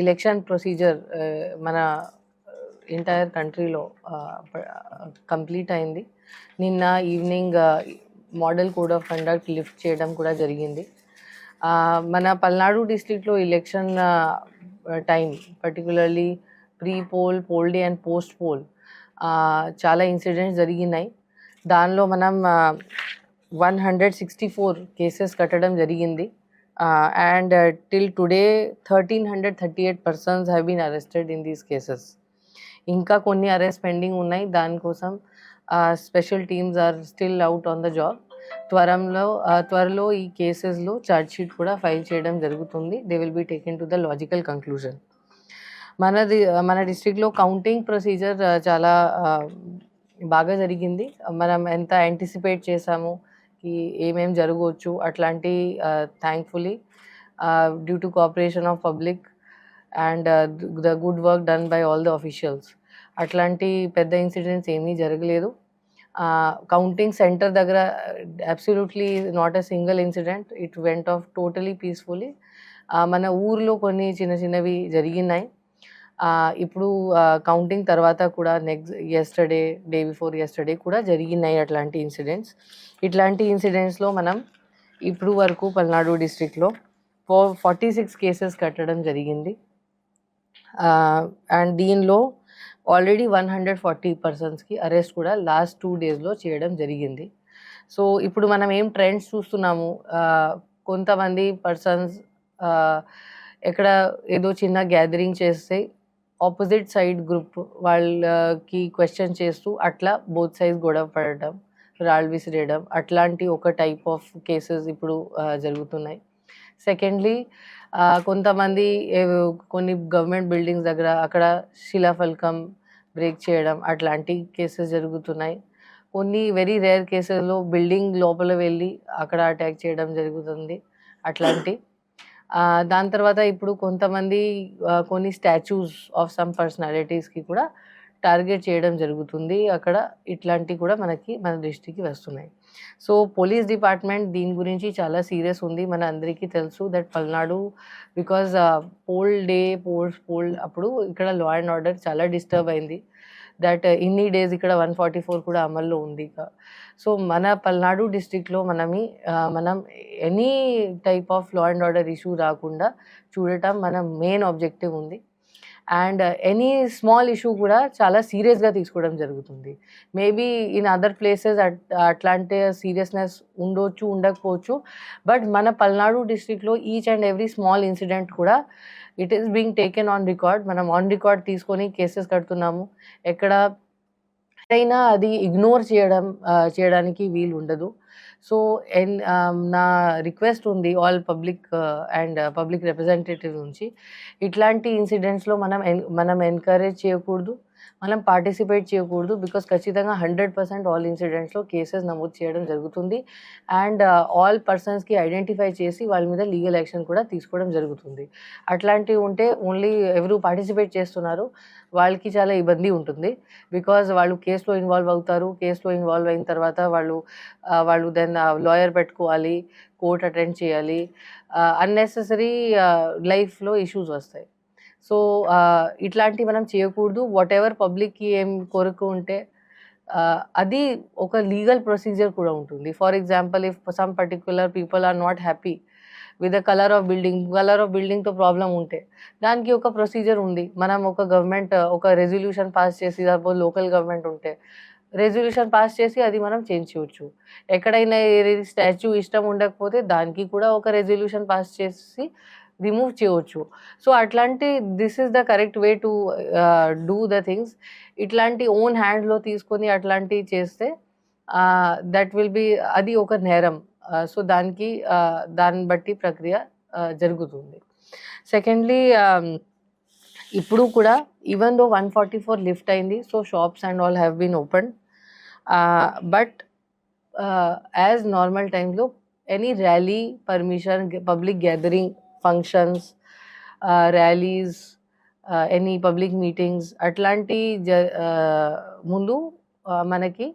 Election procedure మన entire కంట్రీలో complete అయింది. నిన్న evening model code of conduct lift చేయడం కూడా జరిగింది. మన పల్నాడు డిస్ట్రిక్ట్లో election time particularly pre poll, pole day and post poll చాలా ఇన్సిడెంట్స్ జరిగినాయి. దానిలో మనం 164 కేసెస్ కట్టడం జరిగింది. And till today 1338 persons have been arrested in these cases. ఇంకా కొన్ని అరెస్ట్ పెండింగ్ ఉన్నాయి. దానికోసం special teams are still out on the job. త్వరలో ఈ కేసెస్లో ఛార్జ్ షీట్ కూడా ఫైల్ చేయడం జరుగుతుంది. They will be taken to the logical conclusion. మన డిస్ట్రిక్ట్లో కౌంటింగ్ ప్రొసీజర్ చాలా బాగా జరిగింది. మనం ఎంత యాంటిసిపేట్ చేసాము ఏమేం జరగవచ్చు అట్లాంటి thankfully due to cooperation of public and the good work done by all the officials అట్లాంటి పెద్ద ఇన్సిడెంట్స్ ఏమీ జరగలేదు. కౌంటింగ్ సెంటర్ దగ్గర absolutely not a single incident. It went off totally peacefully. మన ఊర్లో కొన్ని చిన్నవి జరిగినాయి. ఇప్పుడు కౌంటింగ్ తర్వాత కూడా నెక్స్ట్ డే బిఫోర్ యెస్టర్డే కూడా జరిగినాయి అట్లాంటి ఇన్సిడెంట్స్. ఇట్లాంటి ఇన్సిడెంట్స్లో మనం ఇప్పుడు వరకు పల్నాడు డిస్ట్రిక్ట్లో 46 కేసెస్ కట్టడం జరిగింది. అండ్ దీనిలో ఆల్రెడీ 140 పర్సన్స్కి అరెస్ట్ కూడా లాస్ట్ 2 డేస్లో చేయడం జరిగింది. సో ఇప్పుడు మనం ఏం ట్రెండ్స్ చూస్తున్నాము, కొంతమంది పర్సన్స్ ఎక్కడ ఏదో చిన్న గ్యాదరింగ్ చేస్తే ఆపోజిట్ సైడ్ గ్రూప్ వాళ్ళకి క్వశ్చన్ చేస్తూ అట్లా బోత్ సైడ్స్ గొడవ పడటం, రాళ్ళు విసిరేయడం అట్లాంటి ఒక టైప్ ఆఫ్ కేసెస్ ఇప్పుడు జరుగుతున్నాయి. సెకండ్లీ కొంతమంది కొన్ని గవర్నమెంట్ బిల్డింగ్స్ దగ్గర అక్కడ శిలాఫలకం బ్రేక్ చేయడం అట్లాంటి కేసెస్ జరుగుతున్నాయి. కొన్ని వెరీ రేర్ కేసెస్లో బిల్డింగ్ లోపల వెళ్ళి అక్కడ అటాక్ చేయడం జరుగుతుంది అట్లాంటి. దాని తర్వాత ఇప్పుడు కొంతమంది కొన్ని స్టాచ్యూస్ ఆఫ్ సమ్ పర్సనాలిటీస్కి కూడా టార్గెట్ చేయడం జరుగుతుంది. అక్కడ ఇట్లాంటివి కూడా మన దృష్టికి వస్తున్నాయి. సో పోలీస్ డిపార్ట్మెంట్ దీని గురించి చాలా సీరియస్ ఉంది. మన అందరికీ తెలుసు దట్ పల్నాడు బికాజ్ పోల్ అప్పుడు ఇక్కడ లా అండ్ ఆర్డర్ చాలా డిస్టర్బ్ అయింది. దట్ ఇన్ని డేస్ ఇక్కడ 144 కూడా అమల్లో ఉంది. సో మన పల్నాడు డిస్ట్రిక్ట్లో మనం any type of law and order issue రాకుండా చూడటం మన మెయిన్ ఆబ్జెక్టివ్ ఉంది. అండ్ ఎనీ స్మాల్ ఇష్యూ కూడా చాలా సీరియస్గా తీసుకోవడం జరుగుతుంది. మేబీ ఇన్ అదర్ ప్లేసెస్ అట్లాంటి సీరియస్నెస్ ఉండకపోవచ్చు. బట్ మన పల్నాడు డిస్ట్రిక్ట్లో each and every small incident కూడా it is being taken on record. మనం ఆన్ రికార్డ్ తీసుకొని కేసెస్ కడుతున్నాము. ఎక్కడైనా అది ఇగ్నోర్ చేయడానికి వీలు ఉండదు. సో నా రిక్వెస్ట్ ఉంది all public and public representative నుంచి, ఇట్లాంటి ఇన్సిడెంట్స్లో మనం ఎంకరేజ్ చేయకూడదు, మనం పార్టిసిపేట్ చేయకూడదు. బికాస్ ఖచ్చితంగా 100% ఆల్ ఇన్సిడెంట్స్లో కేసెస్ నమోదు చేయడం జరుగుతుంది. అండ్ ఆల్ పర్సన్స్కి ఐడెంటిఫై చేసి వాళ్ళ మీద లీగల్ యాక్షన్ కూడా తీసుకోవడం జరుగుతుంది. అట్లాంటివి ఉంటే ఓన్లీ ఎవరు పార్టిసిపేట్ చేస్తున్నారు వాళ్ళకి చాలా ఇబ్బంది ఉంటుంది. బికాజ్ వాళ్ళు కేసులో ఇన్వాల్వ్ అవుతారు. కేసులో ఇన్వాల్వ్ అయిన తర్వాత వాళ్ళు దెన్ లాయర్ పెట్టుకోవాలి, కోర్ట్ అటెండ్ చేయాలి, అన్నెసెసరీ లైఫ్లో ఇష్యూస్ వస్తాయి. సో ఇట్లాంటివి మనం చేయకూడదు. వాట్ ఎవర్ పబ్లిక్కి ఏం కొరకు ఉంటే అది ఒక లీగల్ ప్రొసీజర్ కూడా ఉంటుంది. For example if some particular people are not happy with the colour of బిల్డింగ్తో ప్రాబ్లం ఉంటే దానికి ఒక ప్రొసీజర్ ఉంది. మనం ఒక రెజల్యూషన్ పాస్ చేసి, సపోజ్ లోకల్ గవర్నమెంట్ ఉంటే రెజల్యూషన్ పాస్ చేసి అది మనం చేంజ్ చేయవచ్చు. ఎక్కడైనా స్టాచ్యూ ఇష్టం ఉండకపోతే దానికి కూడా ఒక రెజల్యూషన్ పాస్ చేసి రిమూవ్ చేయవచ్చు. సో అట్లాంటి this is the correct way to do the things. ఇట్లాంటి ఓన్ హ్యాండ్లో తీసుకొని అట్లాంటివి చేస్తే దట్ విల్ బి అది ఒక నేరం. సో దాన్ని బట్టి ప్రక్రియ జరుగుతుంది. సెకండ్లీ ఇప్పుడు కూడా ఈవెన్ దో 144 లిఫ్ట్ అయింది, so shops and all have been open. But as normal టైమ్లో any rally permission, public gathering, functions, rallies, any public meetings అట్లాంటి ముందు మనకి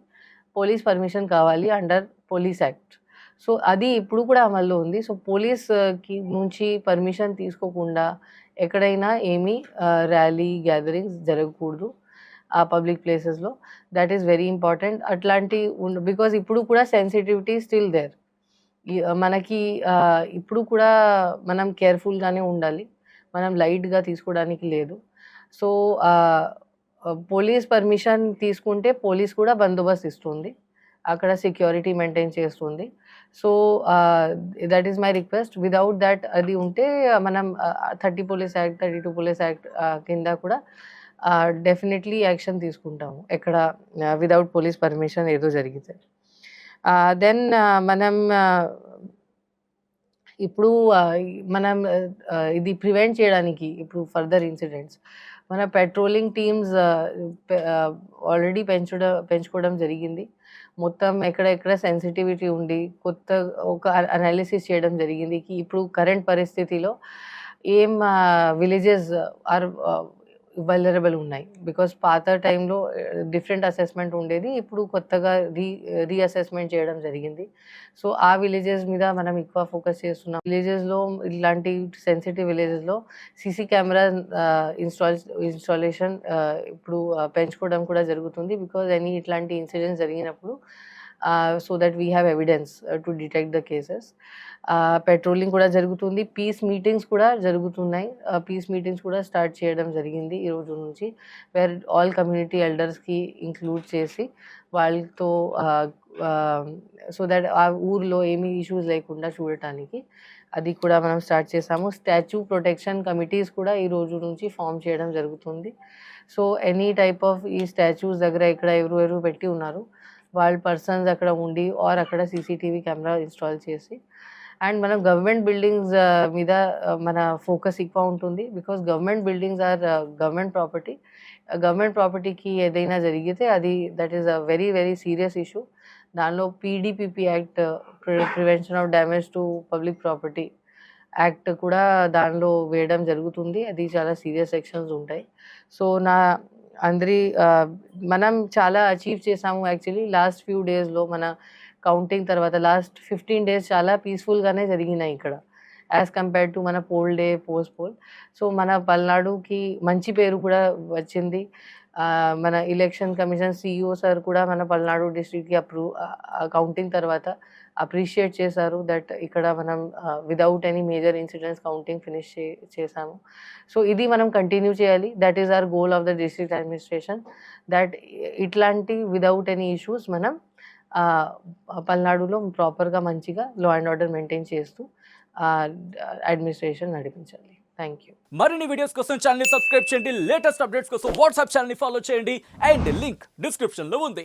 పోలీస్ పర్మిషన్ కావాలి అండర్ పోలీస్ యాక్ట్. సో అది ఇప్పుడు కూడా అమల్లో ఉంది. సో పోలీస్‌కి నుంచి పర్మిషన్ తీసుకోకుండా ఎక్కడైనా ఏమీ ర్యాలీ, గ్యాదరింగ్స్ జరగకూడదు ఆ పబ్లిక్ ప్లేసెస్‌లో. That is very important. అట్లాంటి బికాజ్ ఇప్పుడు కూడా సెన్సిటివిటీ స్టిల్ దేర్. మనకి ఇప్పుడు కూడా మనం కేర్‌ఫుల్‌గానే ఉండాలి. మనం లైట్‌గా తీసుకోవడానికి లేదు. సో, పోలీస్ పర్మిషన్ తీసుకుంటే పోలీస్ కూడా బందోబస్తు ఇస్తుంది. అక్కడ సెక్యూరిటీ మెయింటైన్ చేస్తుంది. So, that is my request. Without that అది ఉంటే మనం 30 పోలీస్ యాక్ట్, 32 పోలీస్ యాక్ట్ కింద కూడా డెఫినెట్‌లీ యాక్షన్ తీసుకుంటాము. ఎక్కడ వితౌట్ పోలీస్ పర్మిషన్ ఏదో జరిగితే. దెన్ మనం ఇప్పుడు మనం ఇది ప్రివెంట్ చేయడానికి ఇప్పుడు ఫర్దర్ ఇన్సిడెంట్స్ మన పెట్రోలింగ్ టీమ్స్ ఆల్రెడీ పెంచుకోవడం జరిగింది. మొత్తం ఎక్కడెక్కడ సెన్సిటివిటీ ఉండి కొత్త ఒక అనాలిసిస్ చేయడం జరిగింది. ఇప్పుడు కరెంట్ పరిస్థితిలో ఏం విలేజెస్ ఆర్ వల్నరబుల్ ఉన్నాయి. బికాజ్ పాత టైంలో డిఫరెంట్ అసెస్మెంట్ ఉండేది. ఇప్పుడు కొత్తగా రీఅసెస్మెంట్ చేయడం జరిగింది. సో ఆ విలేజెస్ మీద మనం ఎక్కువ ఫోకస్ చేస్తున్నాం. విలేజెస్‌లో ఇలాంటి సెన్సిటివ్ విలేజెస్‌లో సీసీ కెమెరా ఇన్‌స్టాలేషన్ ఇప్పుడు పెంచుకోవడం కూడా జరుగుతుంది. బికాజ్ ఇట్లాంటి ఇన్సిడెంట్స్ జరిగినప్పుడు so that we have evidence to detect the cases. Patrolling కూడా జరుగుతుంది. పీస్ మీటింగ్స్ కూడా జరుగుతున్నాయి. పీస్ మీటింగ్స్ కూడా స్టార్ట్ చేయడం జరిగింది ఈ రోజు నుంచి. వేర్ ఆల్ కమ్యూనిటీ ఎల్డర్స్‌కి ఇంక్లూడ్ చేసి వాళ్ళతో సో దట్ ఆ ఊర్లో ఏమి ఇష్యూస్ లేకుండా చూడటానికి అది కూడా మనం స్టార్ట్ చేసాము. స్టాచ్యూ ప్రొటెక్షన్ కమిటీస్ కూడా ఈ రోజు నుంచి ఫార్మ్ చేయడం జరుగుతుంది. సో ఎనీ టైప్ ఆఫ్ ఈ స్టాచ్యూస్ దగ్గర ఇక్కడ ఎవరు పెట్టి ఉన్నారు వాళ్ళ పర్సన్స్ అక్కడ ఉండి ఆర్ అక్కడ సీసీటీవీ కెమెరా ఇన్‌స్టాల్ చేసి అండ్ మనం గవర్నమెంట్ బిల్డింగ్స్ మీద మన ఫోకస్ ఎక్కువ ఉంటుంది. Because government buildings are government property. Government ప్రాపర్టీకి ఏదైనా జరిగితే అది that is a very very serious issue. దానిలో PDPP act prevention of damage to public property act కూడా దానిలో వేయడం జరుగుతుంది. అది చాలా సీరియస్ సెక్షన్స్ ఉంటాయి. సో మనం చాలా అచీవ్ చేసాము యాక్చువల్లీ లాస్ట్ ఫ్యూ డేస్‌లో మన కౌంటింగ్ తర్వాత లాస్ట్ 15 డేస్ చాలా పీస్‌ఫుల్‌గానే జరిగినాయి ఇక్కడ. యాజ్ కంపేర్ టు మన pole day, post poll. So మన పల్నాడుకి మంచి పేరు కూడా వచ్చింది. మన ఎలక్షన్ కమిషన్ సీఈఓ సార్ కూడా మన పల్నాడు డిస్ట్రిక్ట్‌కి కౌంటింగ్ తర్వాత అప్రిషియేట్ చేశారు దట్ ఇక్కడ మనం without any major incidents counting finish చేసాము. సో ఇది మనం కంటిన్యూ చేయాలి. That is our goal of the district administration. That ఇట్లాంటి వితౌట్ ఎనీ ఇష్యూస్ మనం పల్నాడులో ప్రాపర్‌గా మంచిగా లా అండ్ ఆర్డర్ మెయింటైన్ చేస్తూ అడ్మినిస్ట్రేషన్ నడిపించాలి. Thank you. మరిన్ని వీడియోస్ కోసం ఛానల్ ని సబ్స్క్రైబ్ చేయండి. లేటెస్ట్ అప్డేట్స్ కోసం వాట్సాప్ ఛానల్ ని ఫాలో చేయండి అండ్ లింక్ డిస్క్రిప్షన్ లో ఉంది.